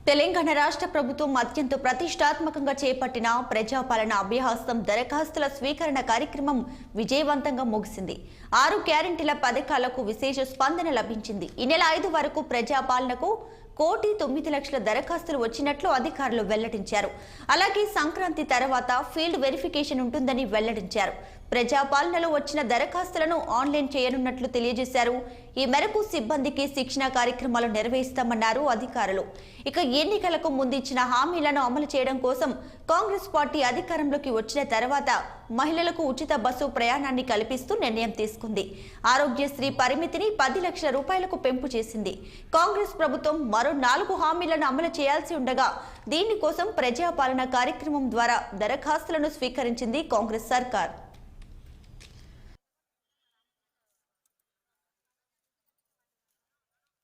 తెలంగాణ రాష్ట్ర ప్రభుత్వం అత్యంత ప్రతిష్టాత్మకంగా చేపట్టిన ప్రజాపాలన అభ్యహస్తం దరఖాస్తుల స్వీకరణ కార్యక్రమం విజయవంతంగా ముగిసింది. 6 గ్యారెంటీల పథకాలకు విశేష స్పందన లభించింది. ఈ నెల 5 వరకు ప్రజాపాలనకు 1,09,00,000 దరఖాస్తులు వచ్చినట్లు అధికారులు వెల్లడించారు. అలాగే సంక్రాంతి తర్వాత ఫీల్డ్ వెరిఫికేషన్ ఉంటుందని వెల్లడించారు. ప్రజాపాలనలో వచ్చిన దరఖాస్తులను ఆన్లైన్ చేయనున్నట్లు తెలియజేశారు. ఈ మేరకు సిబ్బందికి శిక్షణ కార్యక్రమాలు నిర్వహిస్తామన్నారు అధికారులు. ఇక ఎన్నికలకు ముందు ఇచ్చిన హామీలను అమలు చేయడం కోసం కాంగ్రెస్ పార్టీ అధికారంలోకి వచ్చిన తర్వాత మహిళలకు ఉచిత బస్సు ప్రయాణాన్ని కల్పిస్తూ నిర్ణయం తీసుకుంది. ఆరోగ్యశ్రీ పరిమితిని 10 లక్షల రూపాయలకు పెంపు చేసింది. కాంగ్రెస్ ప్రభుత్వం మరో 4 హామీలను అమలు చేయాల్సి ఉండగా దీనికోసం ప్రజాపాలన కార్యక్రమం ద్వారా దరఖాస్తులను స్వీకరించింది కాంగ్రెస్ సర్కార్.